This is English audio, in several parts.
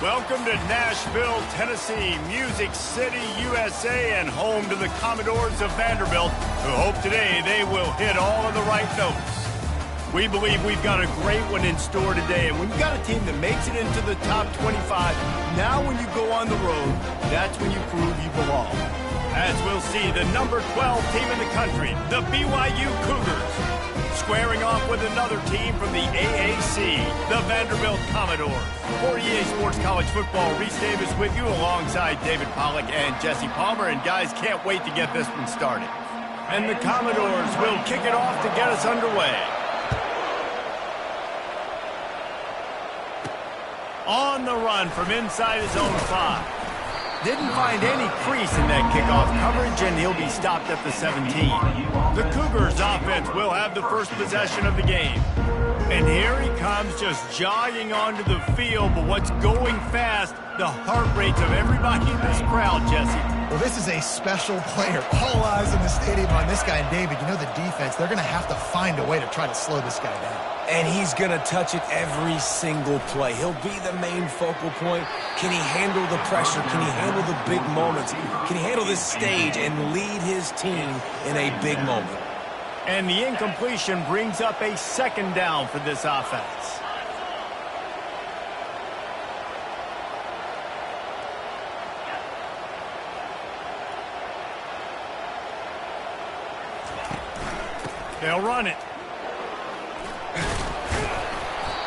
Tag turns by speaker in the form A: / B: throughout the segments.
A: Welcome to Nashville, Tennessee, Music City, USA, and home to the Commodores of Vanderbilt, who hope today they will hit all of the right notes. We believe we've got a great one in store today, and when you've got a team that makes it into the top 25, now when you go on the road, that's when you prove you belong. As we'll see, the number 12 team in the country, the BYU Cougars, squaring off with another team from the AAC, the Vanderbilt Commodores. For EA Sports College Football, Reese Davis with you alongside David Pollack and Jesse Palmer. And guys, can't wait to get this one started. And the Commodores will kick it off to get us underway. On the run from inside his own 5. Didn't find any crease in that kickoff coverage, and he'll be stopped at the 17. The Cougars offense will have the first possession of the game. And here he comes, just jogging onto the field. But what's going fast, the heart rates of everybody in this crowd, Jesse.
B: Well, this is a special player. All eyes in the stadium on this guy. And David, you know the defense, they're going to have to find a way to try to slow this guy down.
C: And he's going to touch it every single play. He'll be the main focal point. Can he handle the pressure? Can he handle the big moments? Can he handle this stage and lead his team in a big moment?
A: And the incompletion brings up a second down for this offense. They'll run it.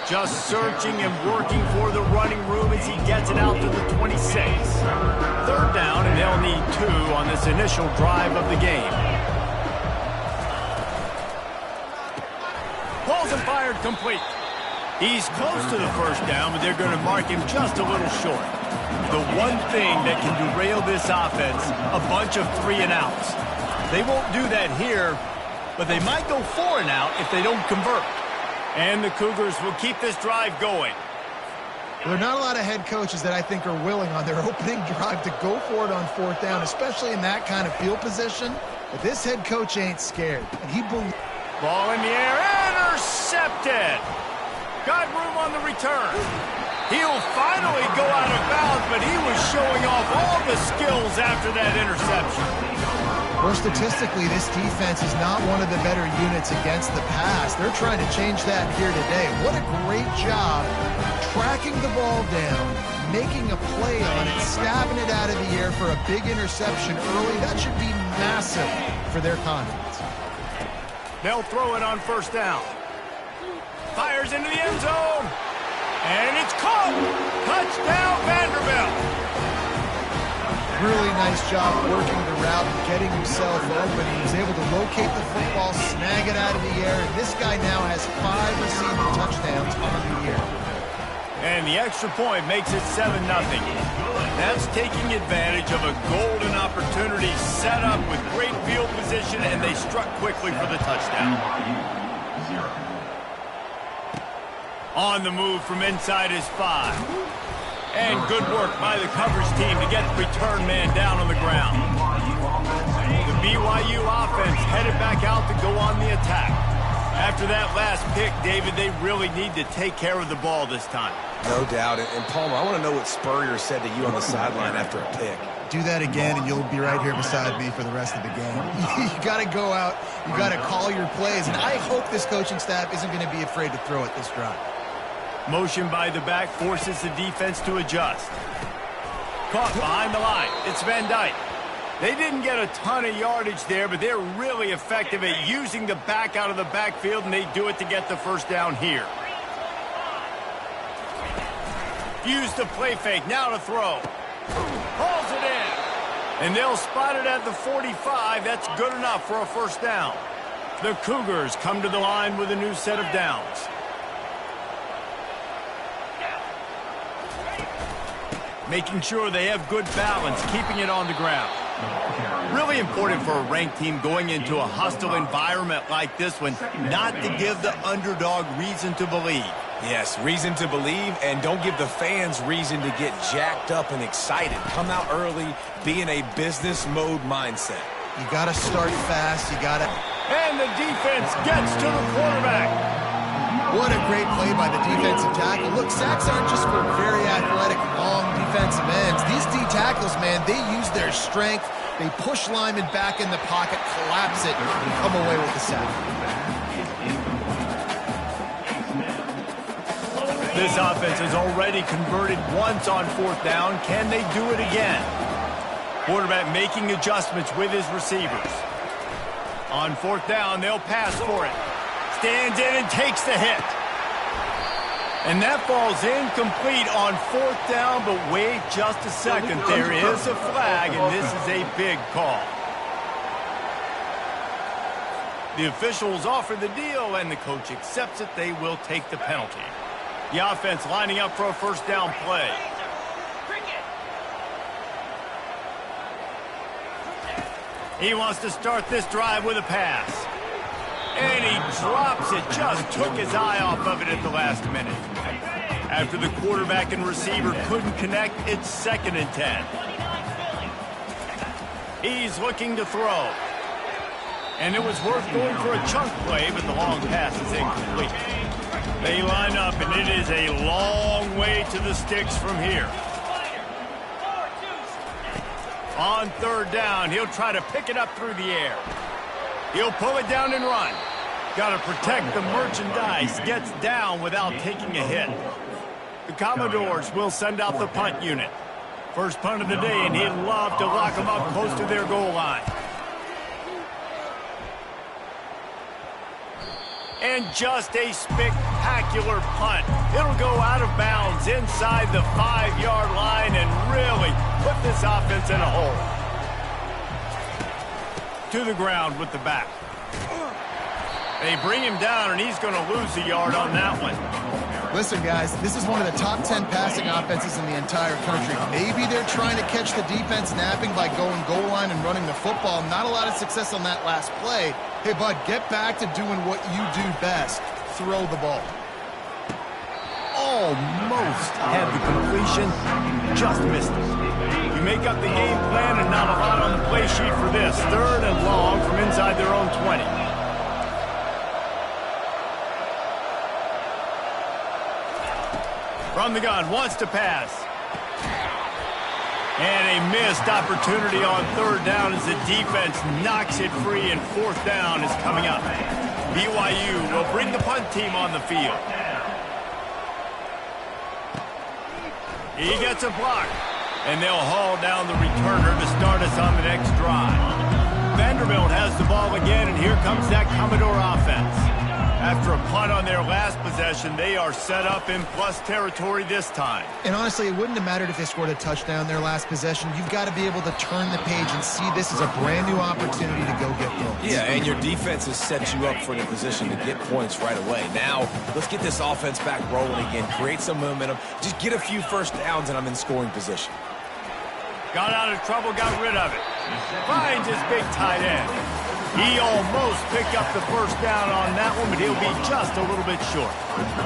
A: Just searching and working for the running room as he gets it out to the 26. Third down, and they'll need 2 on this initial drive of the game. Pulls and fired complete. He's close to the first down, but they're going to mark him just a little short. The one thing that can derail this offense, a bunch of 3-and-outs. They won't do that here, but they might go 4-and-out if they don't convert. And the Cougars will keep this drive going.
B: Well, there are not a lot of head coaches that I think are willing on their opening drive to go for it on 4th down, especially in that kind of field position. But this head coach ain't scared. And he believes.
A: Ball in the air, intercepted. Got room on the return. He'll finally go out of bounds, but he was showing off all the skills after that interception.
B: Well, statistically, this defense is not one of the better units against the pass. They're trying to change that here today. What a great job tracking the ball down, making a play on it, stabbing it out of the air for a big interception early. That should be massive for their confidence.
A: They'll throw it on 1st down. Fires into the end zone. And it's caught. Touchdown, Vanderbilt.
B: Really nice job working the route and getting himself open. He was able to locate the football, snag it out of the air, and this guy now has 5 receiving touchdowns on the year.
A: And the extra point makes it 7-0. That's taking advantage of a golden opportunity set up with great field position, and they struck quickly for the touchdown. On the move from inside his 5. And good work by the coverage team to get the return man down on the ground. The BYU offense headed back out to go on the attack. After that last pick, David, they really need to take care of the ball this time.
C: No doubt. And Palmer, I want to know what Spurrier said to you on the sideline after a pick.
B: Do that again, and you'll be right here beside me for the rest of the game. You got to go out. You got to call your plays. And I hope this coaching staff isn't going to be afraid to throw it this drive.
A: Motion by the back forces the defense to adjust. Caught behind the line. It's Van Dyke. They didn't get a ton of yardage there, but they're really effective at using the back out of the backfield, and they do it to get the 1st down here. Use the play fake. Now to throw. Hauls it in. And they'll spot it at the 45. That's good enough for a 1st down. The Cougars come to the line with a new set of downs. Making sure they have good balance, keeping it on the ground. Really important for a ranked team going into a hostile environment like this one, not to give the underdog reason to believe.
C: Yes, reason to believe, and don't give the fans reason to get jacked up and excited. Come out early, be in a business mode mindset.
B: You got to start fast. You got to.
A: And the defense gets to the quarterback.
B: What a great play by the defensive tackle. Look, sacks aren't just for very athletic, long defensive ends. These D tackles, man, they use their strength. They push linemen back in the pocket, collapse it, and come away with the sack.
A: This offense has already converted once on 4th down. Can they do it again? Quarterback making adjustments with his receivers. On 4th down, they'll pass for it. Stands in and takes the hit. And that falls incomplete on 4th down, but wait just a second. There is a flag, and this is a big call. The officials offer the deal, and the coach accepts it. They will take the penalty. The offense lining up for a 1st down play. He wants to start this drive with a pass. And he drops it. Just took his eye off of it at the last minute. After the quarterback and receiver couldn't connect, it's 2nd and 10. He's looking to throw. And it was worth going for a chunk play, but the long pass is incomplete. They line up, and it is a long way to the sticks from here. On 3rd down, he'll try to pick it up through the air. He'll pull it down and run. Got to protect the merchandise. Gets down without taking a hit. The Commodores will send out the punt unit. First punt of the day, and he'd love to lock them up close to their goal line. And just a spectacular punt. It'll go out of bounds inside the 5-yard line and really put this offense in a hole. To the ground with the back. They bring him down, and he's going to lose a yard on that one.
B: Listen, guys, this is one of the top 10 passing offenses in the entire country. Maybe they're trying to catch the defense napping by going goal line and running the football. Not a lot of success on that last play. Hey, bud, get back to doing what you do best. Throw the ball.
A: Almost had the completion, just missed it. You make up the game plan and not a lot on the play sheet for this. 3rd and long from inside their own 20. From the gun, wants to pass. And a missed opportunity on 3rd down as the defense knocks it free, and 4th down is coming up. BYU will bring the punt team on the field. He gets a block, and they'll haul down the returner to start us on the next drive. Vanderbilt has the ball again, and here comes that Commodore offense. After a punt on their last possession, they are set up in plus territory this time.
B: And honestly, it wouldn't have mattered if they scored a touchdown their last possession. You've got to be able to turn the page and see this as a brand new opportunity to go get points.
C: Yeah, and your defense has set you up for the position to get points right away. Now, let's get this offense back rolling again, create some momentum, just get a few 1st downs, and I'm in scoring position.
A: Got out of trouble, got rid of it. Finds his big tight end. He almost picked up the 1st down on that one, but he'll be just a little bit short.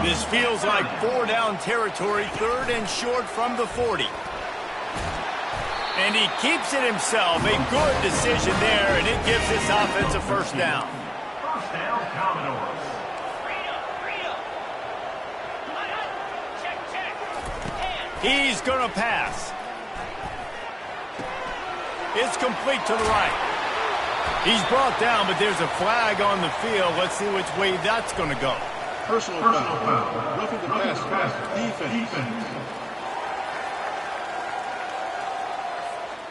A: This feels like 4-down territory, 3rd and short from the 40. And he keeps it himself. A good decision there, and it gives this offense a 1st down.
D: 1st down, Commodores.
A: He's going to pass. It's complete to the right. He's brought down, but there's a flag on the field. Let's see which way that's going to go.
D: Personal foul. Roughing the pass. Defense.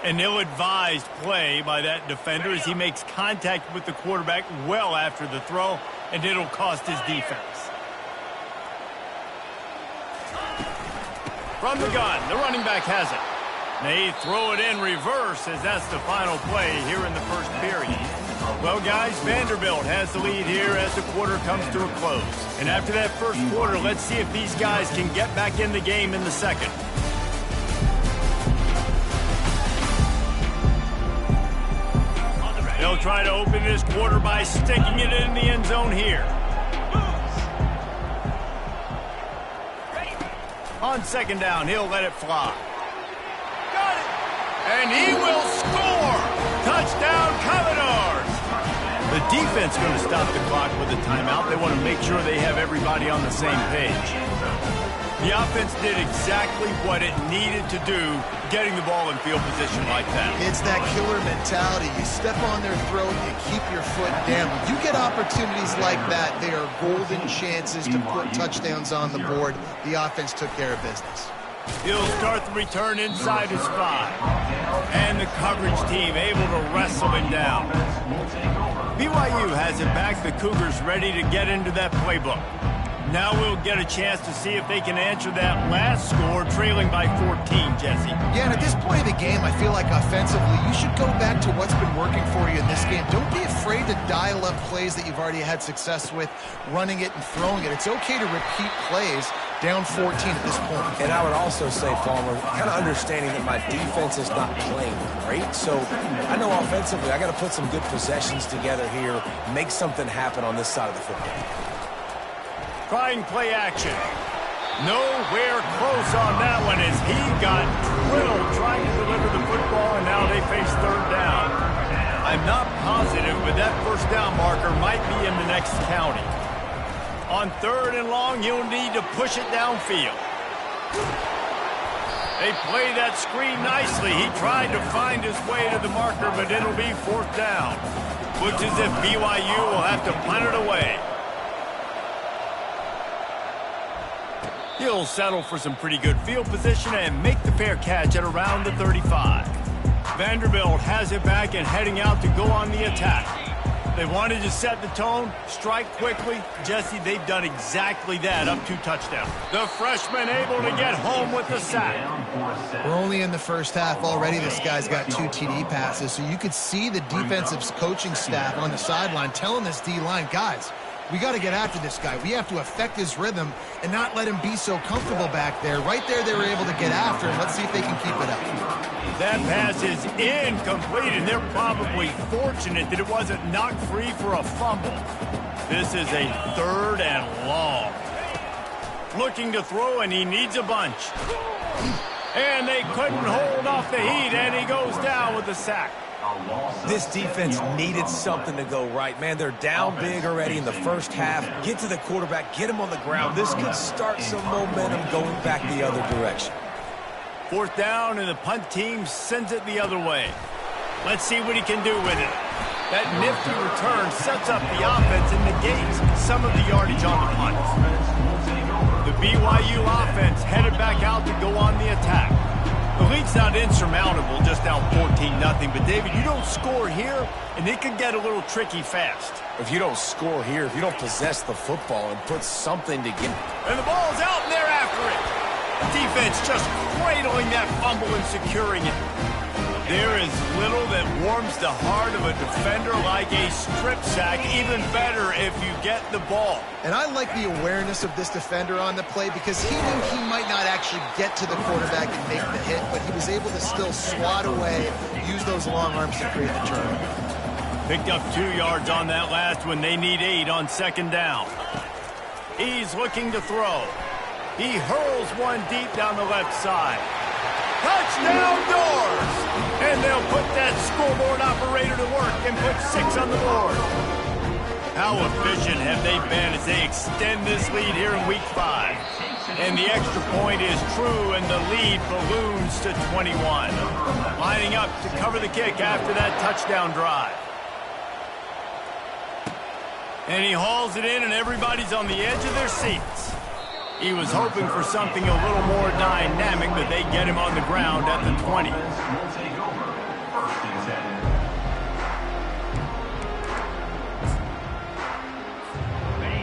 A: An ill-advised play by that defender as he makes contact with the quarterback well after the throw, and it'll cost his defense. From the gun, the running back has it. They throw it in reverse as that's the final play here in the 1st period. Well, guys, Vanderbilt has the lead here as the quarter comes to a close. And after that 1st quarter, let's see if these guys can get back in the game in the 2nd. They'll try to open this quarter by sticking it in the end zone here. On 2nd down, he'll let it fly. Got it! And he will score! Touchdown, Commodores! The The defense going to stop the clock with a timeout. They want to make sure they have everybody on the same page. The offense did exactly what it needed to do, getting the ball in field position like that.
B: It's that killer mentality. You step on their throat, you keep your foot down. When you get opportunities like that, they are golden chances to put touchdowns on the board. The offense took care of business.
A: He'll start the return inside his 5. And the coverage team able to wrestle him down. BYU has it back. The Cougars ready to get into that playbook. Now we'll get a chance to see if they can answer that last score, trailing by 14, Jesse.
B: Yeah, and at this point of the game, I feel like offensively, you should go back to what's been working for you in this game. Don't be afraid to dial up plays that you've already had success with, running it and throwing it. It's okay to repeat plays down 14 at this point.
C: And I would also say, Farmer, kind of understanding that my defense is not playing great. So I know offensively, I got to put some good possessions together here, make something happen on this side of the football.
A: Trying play action. Nowhere close on that one as he got drilled trying to deliver the football, and now they face third down. I'm not positive, but that first down marker might be in the next county. On 3rd and long, you'll need to push it downfield. They play that screen nicely. He tried to find his way to the marker, but it'll be 4th down. Looks as if BYU will have to punt it away. He'll settle for some pretty good field position and make the fair catch at around the 35. Vanderbilt has it back and heading out to go on the attack. They wanted to set the tone, strike quickly. Jesse, they've done exactly that, up 2 touchdowns. The freshman able to get home with the sack.
B: We're only in the first half already. This guy's got 2 TD passes, so you could see the defensive coaching staff on the sideline telling this D-line, guys, we got to get after this guy. We have to affect his rhythm and not let him be so comfortable back there. Right there, they were able to get after him. Let's see if they can keep it up.
A: That pass is incomplete, and they're probably fortunate that it wasn't knocked free for a fumble. This is a 3rd and long. Looking to throw, and he needs a bunch. And they couldn't hold off the heat, and he goes down with the sack.
C: This defense needed something to go right. Man, they're down big already in the first half. Get to the quarterback, get him on the ground. This could start some momentum going back the other direction.
A: 4th down, and the punt team sends it the other way. Let's see what he can do with it. That nifty return sets up the offense and negates some of the yardage on the punt. The BYU offense headed back out to go on the attack. The lead's not insurmountable, just down 14-0. But, David, you don't score here, and it could get a little tricky fast.
C: If you don't score here, if you don't possess the football and put something together.
A: And the ball's out, and they're after it. Defense just cradling that fumble and securing it. There is little that warms the heart of a defender like a strip sack. Even better if you get the ball.
B: And I like the awareness of this defender on the play because he knew he might not actually get to the quarterback and make the hit, but he was able to still swat away, use those long arms to create the turnover.
A: Picked up 2 yards on that last one. They need 8 on 2nd down. He's looking to throw. He hurls one deep down the left side. Touchdown doors! And they'll put that scoreboard operator to work and put 6 on the board. How efficient have they been as they extend this lead here in week 5? And the extra point is true, and the lead balloons to 21. Lining up to cover the kick after that touchdown drive. And he hauls it in, and everybody's on the edge of their seats. He was hoping for something a little more dynamic, but they get him on the ground at the 20.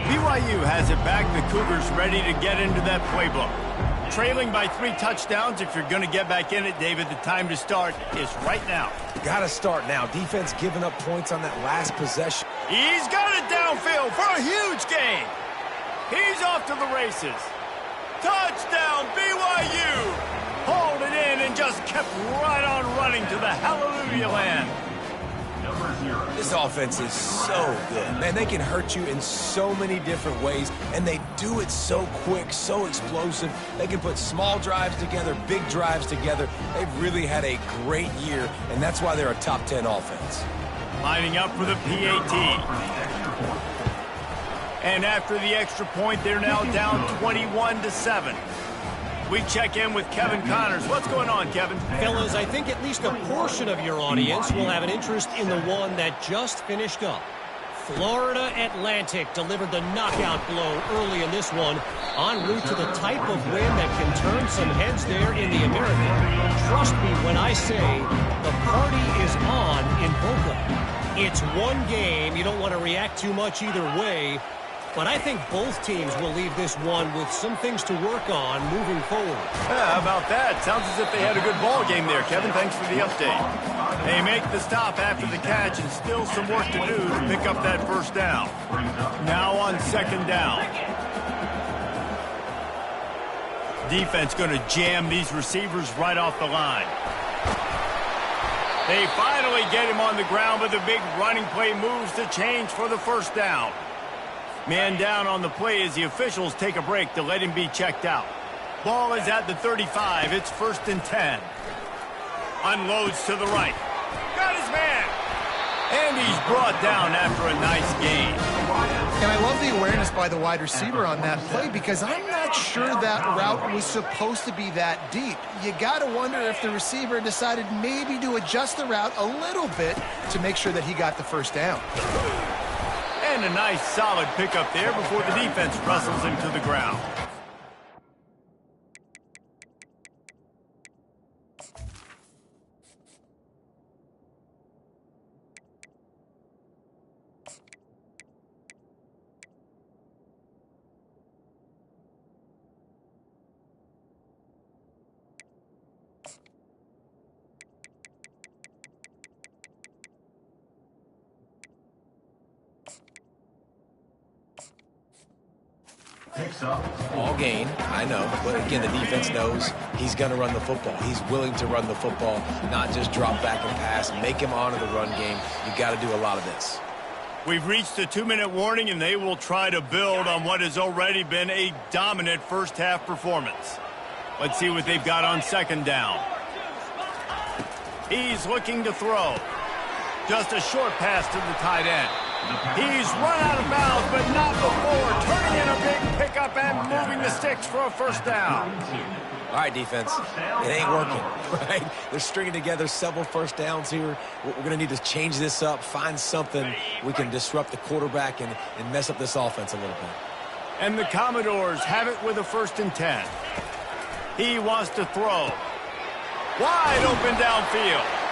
A: BYU has it back. The Cougars ready to get into that playbook. Trailing by 3 touchdowns. If you're going to get back in it, David, the time to start is right now.
C: Got to start now. Defense giving up points on that last possession.
A: He's got it downfield for a huge gain. He's off to the races. Touchdown, BYU! Hauled it in and just kept right on running to the hallelujah land.
C: This offense is so good. Man, they can hurt you in so many different ways, and they do it so quick, so explosive. They can put small drives together, big drives together. They've really had a great year, and that's why they're a top 10 offense.
A: Lining up for the PAT. And after the extra point, they're now down 21-7. We check in with Kevin Connors. What's going on, Kevin?
E: Fellas, I think at least a portion of your audience will have an interest in the one that just finished up. Florida Atlantic delivered the knockout blow early in this one, en route to the type of win that can turn some heads there in the American. Trust me when I say the party is on in Boca. It's one game. You don't want to react too much either way. But I think both teams will leave this one with some things to work on moving forward.
A: Yeah, how about that? Sounds as if they had a good ball game there, Kevin. Thanks for the update. They make the stop after the catch and still some work to do to pick up that first down. Now on second down. Defense going to jam these receivers right off the line. They finally get him on the ground, but the big running play moves the change for the first down. Man down on the play as the officials take a break to let him be checked out. Ball is at the 35. It's 1st and 10. Unloads to the right. Got his man. And he's brought down after a nice gain.
B: And I love the awareness by the wide receiver on that play because I'm not sure that route was supposed to be that deep. You got to wonder if the receiver decided maybe to adjust the route a little bit to make sure that he got the first down.
A: And a nice solid pickup there before the defense wrestles him to the ground.
C: All gain, I know, but again, the defense knows he's going to run the football. He's willing to run the football, not just drop back and pass, make him honor the run game. You got to do a lot of this.
A: We've reached the 2-minute warning, and they will try to build on what has already been a dominant first-half performance. Let's see what they've got on second down. He's looking to throw. Just a short pass to the tight end. He's run out of bounds, but not before turning in a big pickup and moving the sticks for a first down.
C: All right, defense, it ain't working, right? They're stringing together several first downs here. We're going to need to change this up, find something we can disrupt the quarterback and mess up this offense a little bit.
A: And the Commodores have it with a 1st and 10. He wants to throw. Wide open downfield.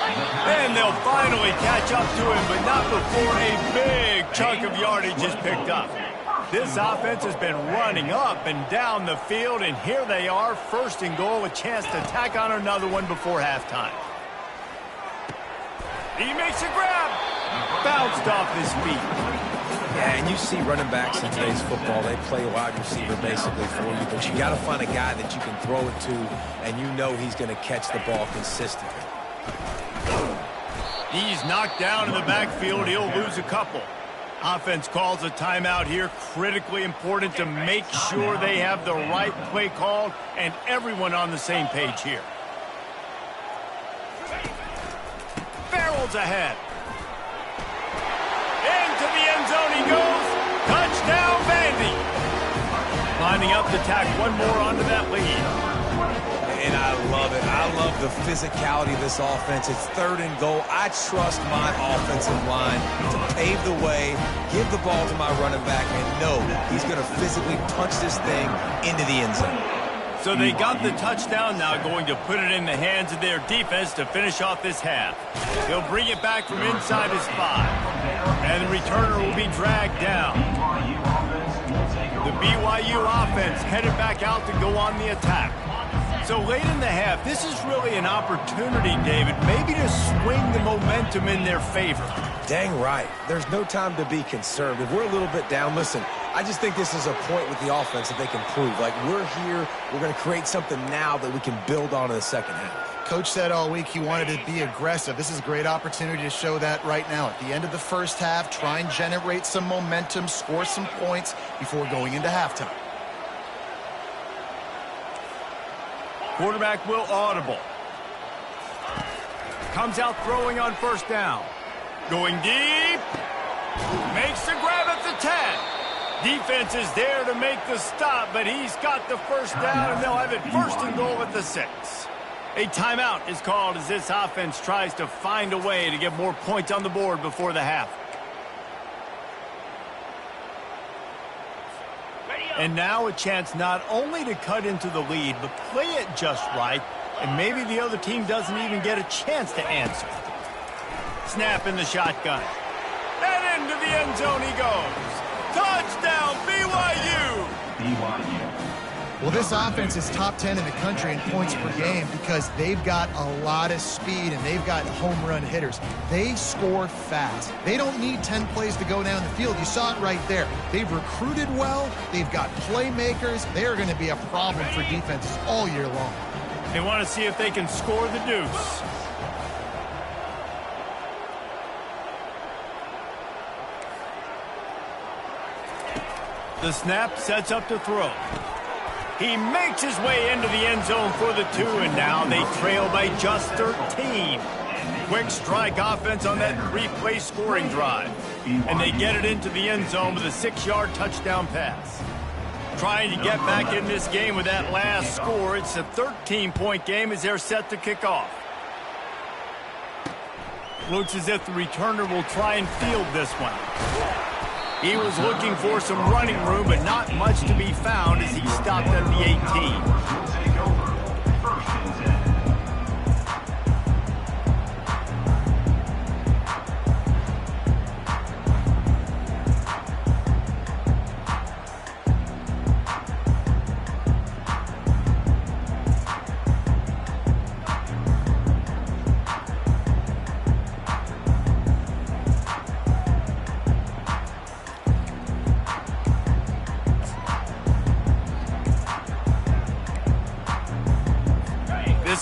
A: And they'll finally catch up to him, but not before a big chunk of yardage is picked up. This offense has been running up and down the field, and here they are, 1st and goal, a chance to tack on another one before halftime. He makes a grab. Bounced off his feet.
C: Yeah, and you see running backs in today's football, they play wide receiver basically for you, but you got to find a guy that you can throw it to, and you know he's going to catch the ball consistently.
A: He's knocked down in the backfield. He'll lose a couple. Offense calls a timeout here. Critically important to make sure they have the right play called and everyone on the same page here. Barrels ahead. Into the end zone he goes. Touchdown, Vandy. Lining up to tack one more onto that lead.
C: And I love it. I love the physicality of this offense. It's 3rd and goal. I trust my offensive line to pave the way, give the ball to my running back, and know he's going to physically punch this thing into the end zone.
A: So they got the touchdown, now going to put it in the hands of their defense to finish off this half. He'll bring it back from inside his 5. And the returner will be dragged down. The BYU offense headed back out to go on the attack. So late in the half, this is really an opportunity, David, maybe to swing the momentum in their favor.
C: Dang right. There's no time to be conservative. We're a little bit down. Listen, I just think this is a point with the offense that they can prove. Like, we're here, we're going to create something now that we can build on in the second half.
B: Coach said all week he wanted to be aggressive. This is a great opportunity to show that right now. At the end of the first half, try and generate some momentum, score some points before going into halftime.
A: Quarterback will audible. Comes out throwing on first down. Going deep. Makes the grab at the 10. Defense is there to make the stop, but he's got the first down, and they'll have it first and goal at the 6. A timeout is called as this offense tries to find a way to get more points on the board before the half. And now a chance not only to cut into the lead, but play it just right, and maybe the other team doesn't even get a chance to answer. Snap in the shotgun. And into the end zone he goes. Touchdown, BYU!
B: Well, this offense is top 10 in the country in points per game because they've got a lot of speed and they've got home run hitters. They score fast. They don't need 10 plays to go down the field. You saw it right there. They've recruited well. They've got playmakers. They are going to be a problem for defenses all year long.
A: They want to see if they can score the deuce. The snap sets up to throw. He makes his way into the end zone for the 2, and now they trail by just 13. Quick strike offense on that 3-play scoring drive. And they get it into the end zone with a 6-yard touchdown pass. Trying to get back in this game with that last score. It's a 13-point game as they're set to kick off. Looks as if the returner will try and field this one. He was looking for some running room, but not much to be found as he stopped at the 18.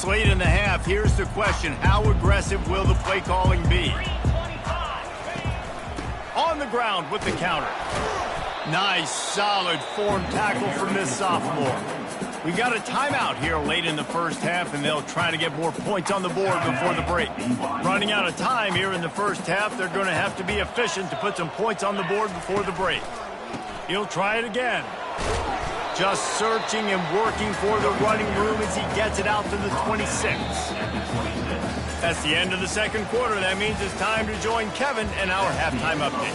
A: Late in the half, here's the question: how aggressive will the play calling be? On the ground with the counter. Nice, solid form tackle from this sophomore. We got a timeout here late in the first half, and they'll try to get more points on the board before the break. Running out of time here in the first half, they're going to have to be efficient to put some points on the board before the break. He'll try it again. Just searching and working for the running room as he gets it out to the 26. That's the end of the second quarter. That means it's time to join Kevin and our halftime update.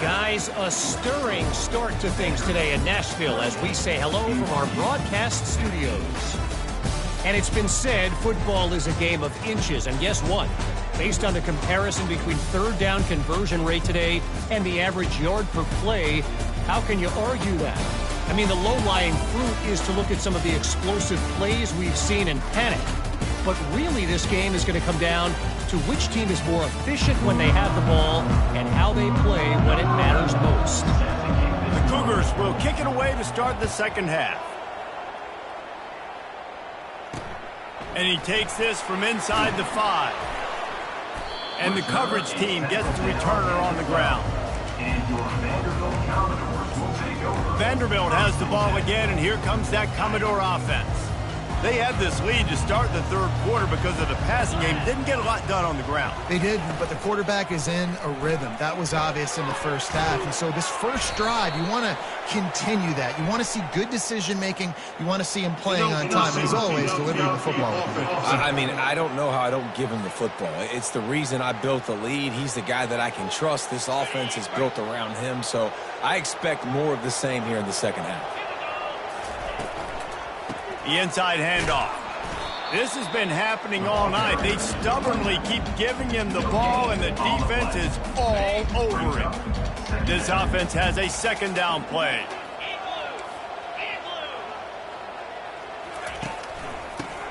E: Guys, a stirring start to things today in Nashville as we say hello from our broadcast studios. And it's been said football is a game of inches. And guess what? Based on the comparison between third down conversion rate today and the average yard per play, how can you argue that? I mean, the low-lying fruit is to look at some of the explosive plays we've seen in panic. But really, this game is going to come down to which team is more efficient when they have the ball and how they play when it matters most.
A: The Cougars will kick it away to start the second half. And he takes this from inside the 5. And the coverage team gets the returner on the ground. Vanderbilt has the ball again, and here comes that Commodore offense. They had this lead to start the third quarter because of the passing game. Didn't get a lot done on the ground.
B: They did, but the quarterback is in a rhythm. That was obvious in the first half. And so this first drive, you want to continue that. You want to see good decision-making. You want to see him playing on time. And as always, delivering the football.
C: I mean, I don't know how I don't give him the football. It's the reason I built the lead. He's the guy that I can trust. This offense is built around him. So I expect more of the same here in the second half.
A: The inside handoff. This has been happening all night. They stubbornly keep giving him the ball, and the defense is all over it. This offense has a second down play.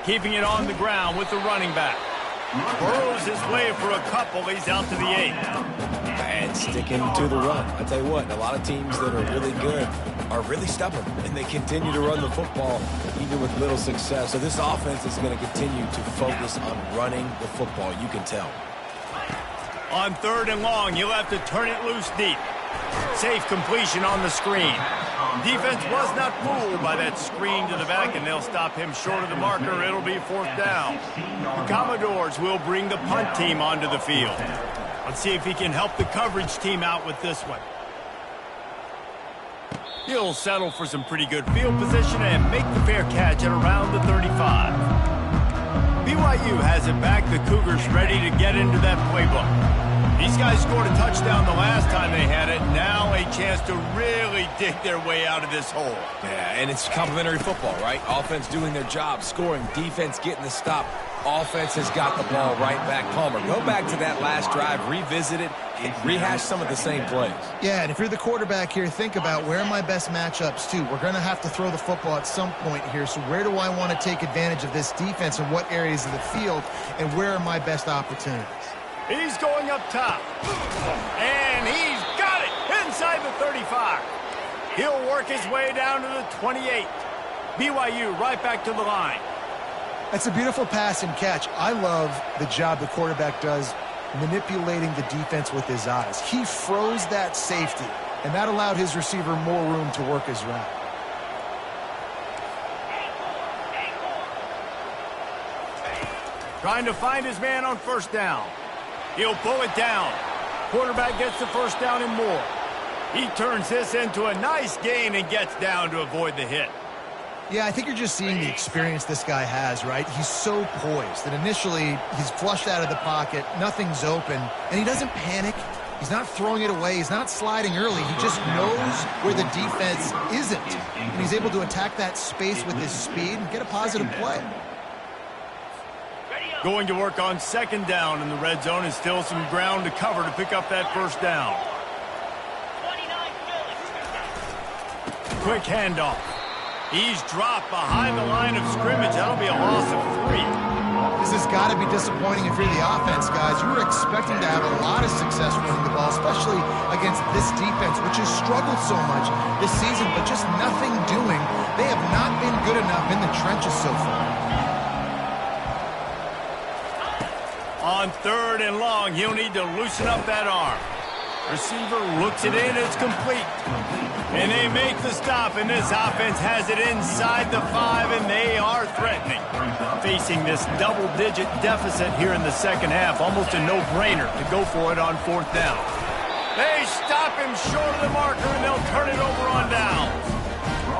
A: Keeping it on the ground with the running back. Burrows his way for a couple. He's out to the 8.
C: And sticking to the run. I tell you what, a lot of teams that are really good are really stubborn, and they continue to run the football even with little success. So this offense is going to continue to focus on running the football. You can tell.
A: On third and long, he'll have to turn it loose deep. Safe completion on the screen. Defense was not fooled by that screen to the back, and they'll stop him short of the marker. It'll be fourth down. The Commodores will bring the punt team onto the field. Let's see if he can help the coverage team out with this one. He'll settle for some pretty good field position and make the fair catch at around the 35. BYU has it back. The Cougars ready to get into that playbook. These guys scored a touchdown the last time they had it. Now a chance to really dig their way out of this hole.
C: Yeah, and it's complimentary football, right? Offense doing their job, scoring, defense getting the stop. Offense has got the ball right back. Palmer, go back to that last drive, revisit it, and rehash some of the same plays.
B: Yeah, and if you're the quarterback here, think about where are my best matchups too. We're going to have to throw the football at some point here, so where do I want to take advantage of this defense and what areas of the field, and where are my best opportunities?
A: He's going up top, and he's got it inside the 35. He'll work his way down to the 28. BYU right back to the line.
B: That's a beautiful pass and catch. I love the job the quarterback does manipulating the defense with his eyes. He froze that safety, and that allowed his receiver more room to work his route.
A: Trying to find his man on first down. He'll pull it down. Quarterback gets the first down and more. He turns this into a nice gain and gets down to avoid the hit.
B: Yeah, I think you're just seeing the experience this guy has, right? He's so poised that initially he's flushed out of the pocket, nothing's open, and he doesn't panic. He's not throwing it away. He's not sliding early. He just knows where the defense isn't, and he's able to attack that space with his speed and get a positive play.
A: Going to work on second down in the red zone, and still some ground to cover to pick up that first down. Quick handoff. He's dropped behind the line of scrimmage. That'll be a loss of 3.
B: This has got to be disappointing if you're the offense, guys. You were expecting to have a lot of success running the ball, especially against this defense, which has struggled so much this season, but just nothing doing. They have not been good enough in the trenches so far.
A: On third and long, he'll need to loosen up that arm. Receiver looks it in, it's complete. And they make the stop, and this offense has it inside the 5, and they are threatening. Facing this double-digit deficit here in the second half, almost a no-brainer to go for it on fourth down. They stop him short of the marker, and they'll turn it over on down.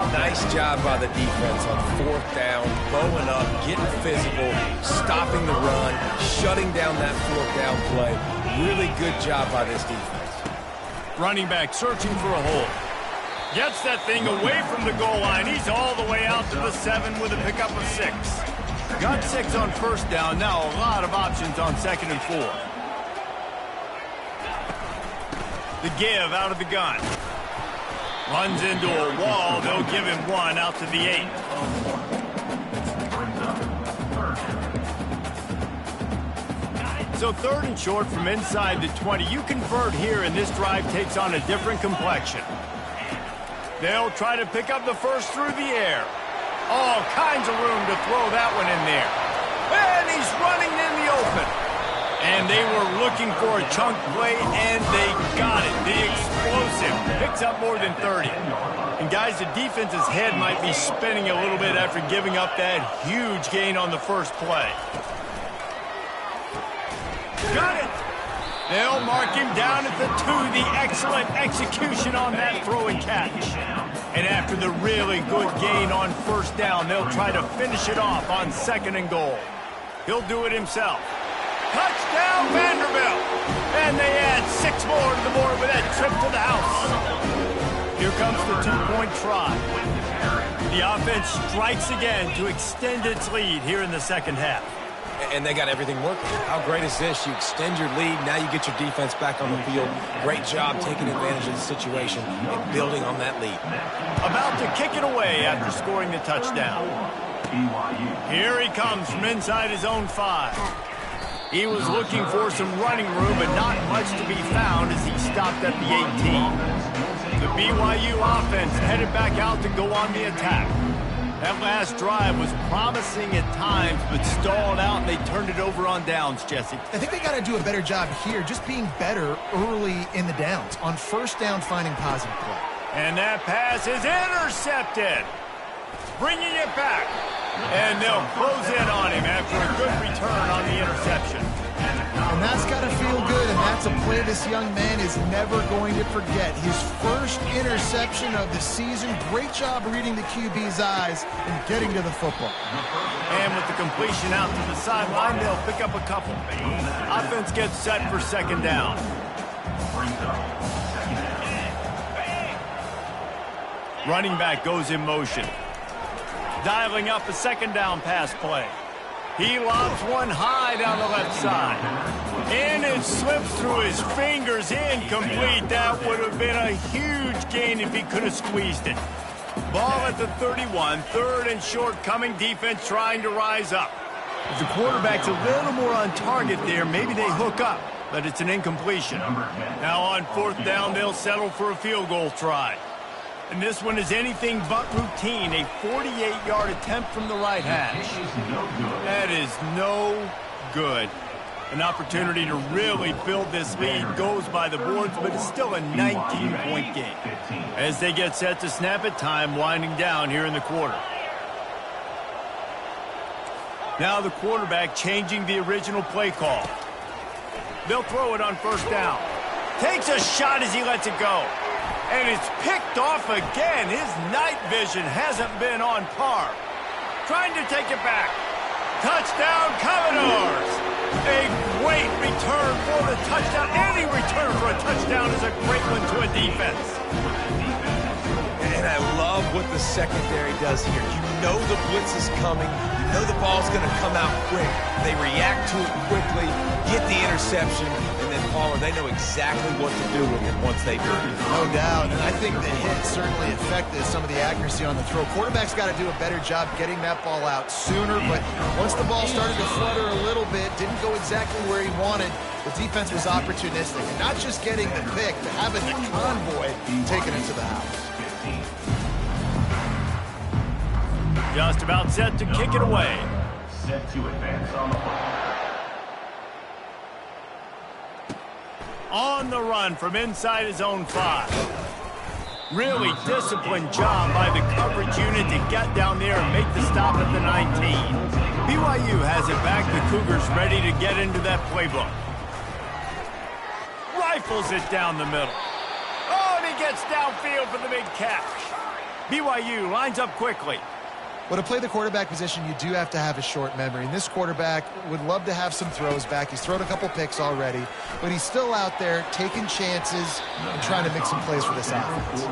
C: Nice job by the defense on fourth down, bowing up, getting physical, stopping the run, shutting down that fourth down play. Really good job by this defense.
A: Running back searching for a hole. Gets that thing away from the goal line. He's all the way out to the 7 with a pickup of 6. Got 6 on first down. Now a lot of options on second and 4. The give out of the gun. Runs into a wall. They'll give him 1 out to the 8. So third and short from inside the 20. You convert here, and this drive takes on a different complexion. They'll try to pick up the first through the air. All kinds of room to throw that one in there. And he's running in the open. And they were looking for a chunk play, and they got it. The explosive picks up more than 30. And guys, the defense's head might be spinning a little bit after giving up that huge gain on the first play. Got it. They'll mark him down at the 2. The excellent execution on that throw and catch. And after the really good gain on first down, they'll try to finish it off on second and goal. He'll do it himself. Touchdown, Vanderbilt. And they add 6 more to the board with that trip to the house. Here comes the 2-point try. The offense strikes again to extend its lead here in the second half.
C: And they got everything working. How great is this? You extend your lead, now you get your defense back on the field. Great job taking advantage of the situation and building on that lead.
A: About to kick it away after scoring the touchdown. Here he comes from inside his own 5. He was looking for some running room, but not much to be found as he stopped at the 18. The BYU offense headed back out to go on the attack. That last drive was promising at times, but stalled out, and they turned it over on downs, Jesse.
B: I think they got to do a better job here, just being better early in the downs. On first down, finding positive play.
A: And that pass is intercepted. Bringing it back. And they'll close in on him after a good return on the interception.
B: And that's got to feel good, and that's a play this young man is never going to forget. His first interception of the season. Great job reading the QB's eyes and getting to the football.
A: And with the completion out to the sideline, they'll pick up a couple. Offense gets set for second down. Running back goes in motion. Dialing up a second down pass play. He lobs one high down the left side. And it slips through his fingers, incomplete. That would have been a huge gain if he could have squeezed it. Ball at the 31, third and short coming, defense trying to rise up. If the quarterback's a little more on target there, maybe they hook up, but it's an incompletion. Now on fourth down, they'll settle for a field goal try. And this one is anything but routine, a 48-yard attempt from the right hash. That is no good. An opportunity to really build this lead goes by the boards, but it's still a 19-point game. As they get set to snap it, time winding down here in the quarter. Now the quarterback changing the original play call. They'll throw it on first down. Takes a shot as he lets it go. And it's picked off again. His night vision hasn't been on par. Trying to take it back. Touchdown, Commodores! A great return for the touchdown. Any return for a touchdown is a great one to a defense.
C: And I love what the secondary does here. You know the blitz is coming. You know the ball's going to come out quick. They react to it quickly, get the interception, and then Paul, they know exactly what to do with it once they do.
B: No doubt, and I think the hit certainly affected some of the accuracy on the throw. Quarterback's got to do a better job getting that ball out sooner, but once the ball started to flutter a little bit, didn't go exactly where he wanted, the defense was opportunistic. And not just getting the pick, but having the convoy taking it to the house.
A: Just about set to kick it away.
D: Set to advance on the ball.
A: On the run from inside his own 5. Really disciplined job by the coverage unit to get down there and make the stop at the 19. BYU has it back. The Cougars ready to get into that playbook. Rifles it down the middle. Oh, and he gets downfield for the big catch. BYU lines up quickly.
B: Well, to play the quarterback position, you do have to have a short memory. And this quarterback would love to have some throws back. He's thrown a couple picks already, but he's still out there taking chances and trying to make some plays for this offense.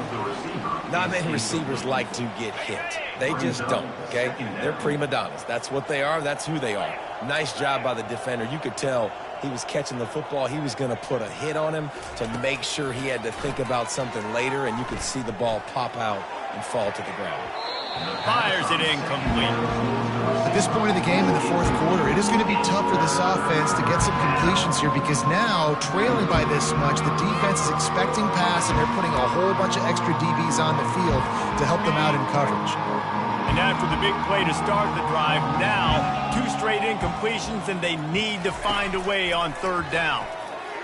C: Not many receivers like to get hit. They just don't, okay? They're prima donnas. That's what they are. That's who they are. Nice job by the defender. You could tell he was catching the football. He was going to put a hit on him to make sure he had to think about something later, and you could see the ball pop out and fall to the ground.
A: Fires it incomplete.
B: At this point in the game in the fourth quarter, it is going to be tough for this offense to get some completions here because now, trailing by this much, the defense is expecting pass and they're putting a whole bunch of extra DBs on the field to help them out in coverage.
A: And after the big play to start the drive, now 2 straight incompletions and they need to find a way on third down.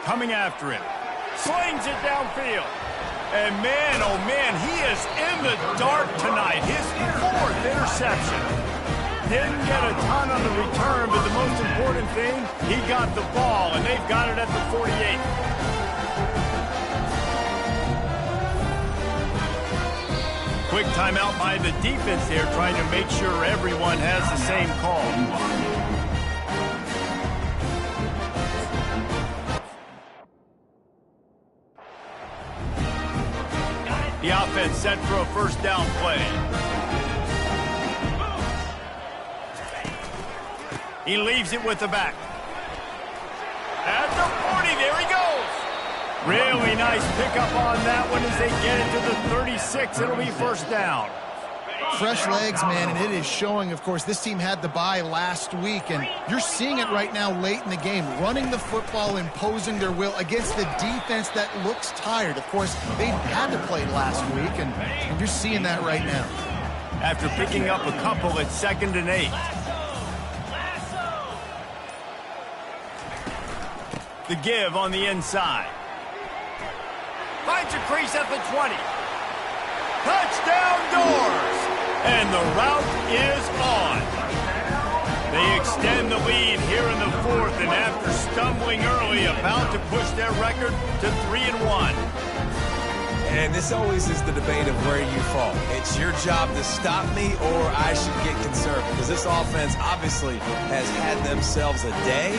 A: Coming after him. Slings it downfield. And man, oh man, he is in the dark tonight. His 4th interception. Didn't get a ton on the return, but the most important thing, he got the ball, and they've got it at the 48. Quick timeout by the defense there, trying to make sure everyone has the same call. The offense set for a first down play. He leaves it with the back. At the 40, there he goes. Really nice pickup on that one as they get it to the 36. It'll be first down.
B: Fresh legs, man, and it is showing, of course, this team had the bye last week, and you're seeing it right now late in the game, running the football, imposing their will against the defense that looks tired. Of course, they had to play last week, and you're seeing that right now.
A: After picking up a couple at 2nd and 8. The give on the inside. Finds a crease at the 20. Touchdown Doors! And the route is on. They extend the lead here in the fourth, and after stumbling early, about to push their record to 3-1.
C: And this always is the debate of where you fall. It's your job to stop me, or I should get concerned, because this offense obviously has had themselves a day,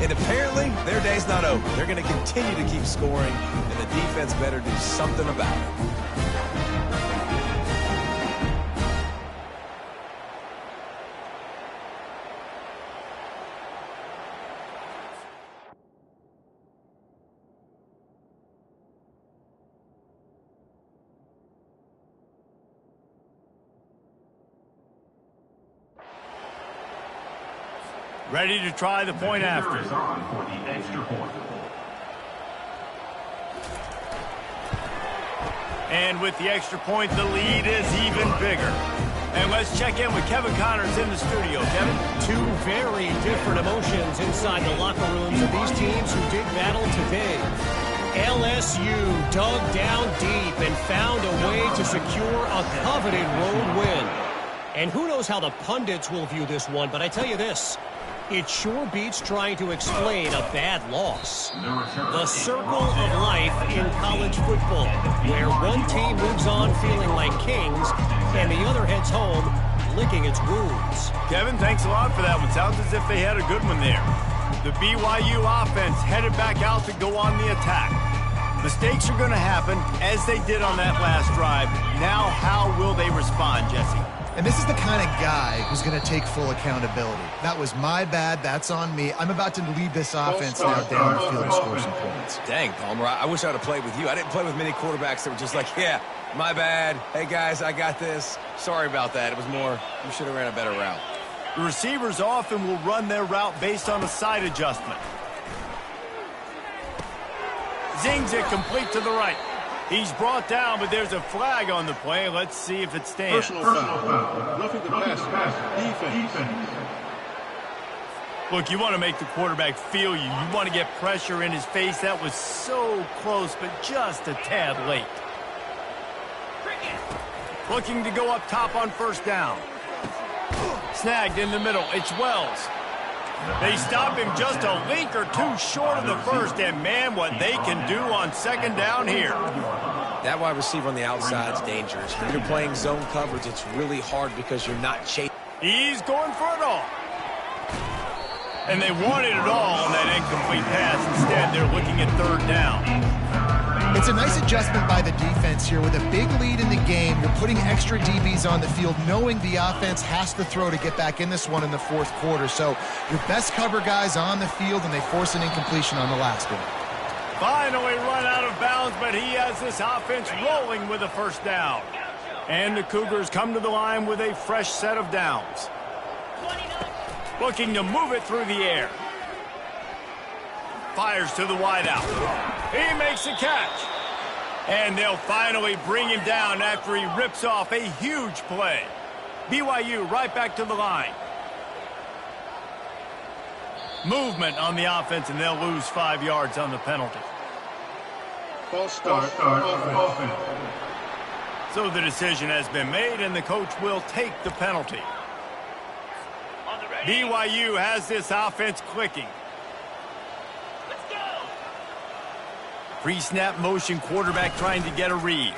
C: and apparently their day's not over. They're going to continue to keep scoring, and the defense better do something about it.
A: Ready to try the point after. And with the extra point, the lead is even bigger. And let's check in with Kevin Connors in the studio. Kevin?
E: Two very different emotions inside the locker rooms of these teams who did battle today. LSU dug down deep and found a way to secure a coveted road win. And who knows how the pundits will view this one, but I tell you this. It sure beats trying to explain a bad loss. The circle of life in college football, where one team moves on feeling like kings and the other heads home licking its wounds.
A: Kevin, thanks a lot for that one. Sounds as if they had a good one there. The BYU offense headed back out to go on the attack. Mistakes are going to happen, as they did on that last drive. Now, how will they respond, Jesse?
B: And this is the kind of guy who's going to take full accountability. That was my bad. That's on me. I'm about to lead this offense now down the field and score some points.
C: Dang, Palmer, I wish I would have played with you. I didn't play with many quarterbacks that were just like, yeah, my bad. Hey, guys, I got this. Sorry about that. It was more, you should have ran a better route.
A: The receivers often will run their route based on a side adjustment. Zings it complete to the right. He's brought down, but there's a flag on the play. Let's see if it stands.
D: Personal foul. Roughing the passer. Defense.
A: Look, you want to make the quarterback feel you. You want to get pressure in his face. That was so close, but just a tad late. Looking to go up top on first down. Snagged in the middle. It's Wells. They stop him just a link or two short of the first, and man, what they can do on second down here.
C: That wide receiver on the outside is dangerous. When you're playing zone coverage, it's really hard because you're not chasing.
A: He's going for it all. And they wanted it all on that incomplete pass. Instead, they're looking at third down.
B: It's a nice adjustment by the defense here. With a big lead in the game, you're putting extra DBs on the field, knowing the offense has to throw to get back in this one in the fourth quarter. So your best cover guys on the field, and they force an incompletion on the last one.
A: Finally run out of bounds, but he has this offense rolling with a first down. And the Cougars come to the line with a fresh set of downs. Looking to move it through the air. Fires to the wideout. He makes a catch. And they'll finally bring him down after he rips off a huge play. BYU right back to the line. Movement on the offense, and they'll lose 5 yards on the penalty.
D: False start. Offense.
A: So the decision has been made, and the coach will take the penalty. BYU has this offense clicking. Pre-snap motion, quarterback trying to get a read.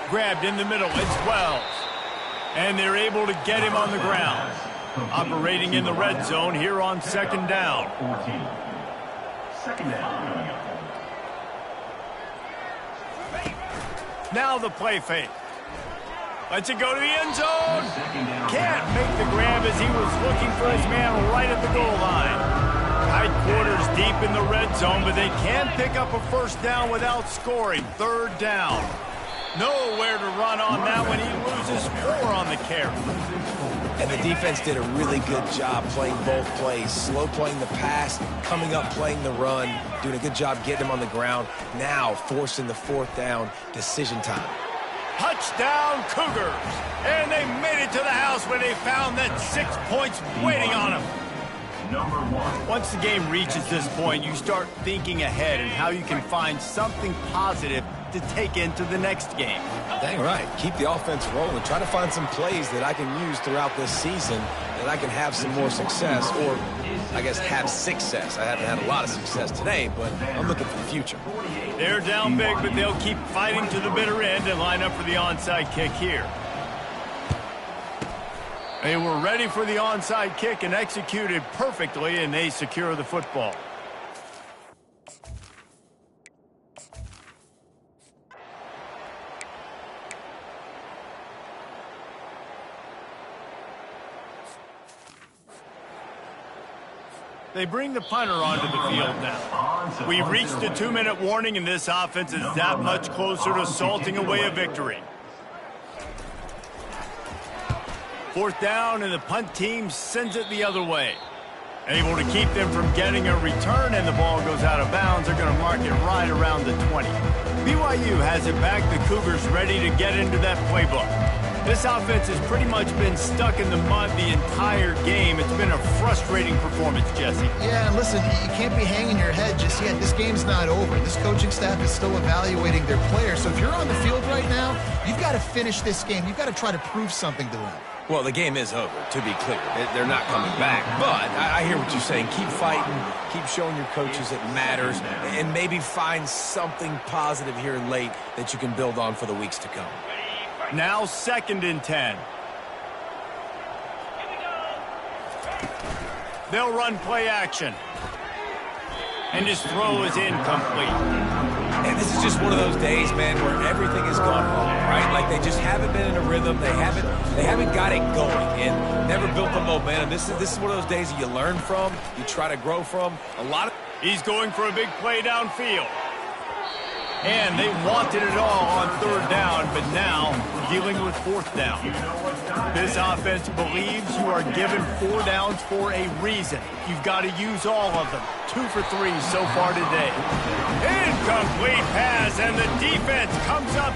A: Grabbed in the middle, it's Wells. And they're able to get him on the ground. Operating in the red zone here on second down. Now the play fake. Lets it go to the end zone. Can't make the grab as he was looking for his man right at the goal line. Tight quarters deep in the red zone, but they can pick up a first down without scoring. Third down. Nowhere to run on that one. He loses 4 on the carry.
C: And the defense did a really good job playing both plays. Slow playing the pass, coming up playing the run, doing a good job getting him on the ground. Now forcing the fourth down, decision time.
A: Touchdown Cougars. And they made it to the house when they found that 6 points waiting on them. Once the game reaches this point, you start thinking ahead and how you can find something positive to take into the next game.
C: Dang right. Keep the offense rolling. Try to find some plays that I can use throughout this season that I can have some more success, or I guess have success. I haven't had a lot of success today, but I'm looking for the future.
A: They're down big, but they'll keep fighting to the bitter end and line up for the onside kick here. They were ready for the onside kick and executed perfectly, and they secure the football. They bring the punter onto the field now. We've reached the 2-minute warning, and this offense is that much closer to salting away a victory. 4th down, and the punt team sends it the other way. Able to keep them from getting a return, and the ball goes out of bounds. They're going to mark it right around the 20. BYU has it back. The Cougars ready to get into that playbook. This offense has pretty much been stuck in the mud the entire game. It's been a frustrating performance, Jesse.
B: Yeah, and listen, you can't be hanging your head just yet. This game's not over. This coaching staff is still evaluating their players. So if you're on the field right now, you've got to finish this game. You've got to try to prove something to them.
C: Well, the game is over, to be clear. They're not coming back. But I hear what you're saying. Keep fighting. Keep showing your coaches it matters. And maybe find something positive here late that you can build on for the weeks to come.
A: Now 2nd and 10. They'll run play action. And his throw is incomplete.
C: And this is just one of those days, man, where everything has gone wrong, right? Like they just haven't been in a rhythm. They haven't got it going and never built the momentum. This is one of those days that you learn from, you try to grow from.
A: He's going for a big play downfield. And they wanted it all on 3rd down, but now dealing with 4th down. This offense believes you are given 4 downs for a reason. You've got to use all of them. 2 for 3 so far today. Incomplete pass, and the defense comes up.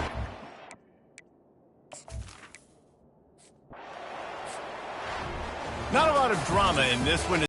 A: Not a lot of drama in this one.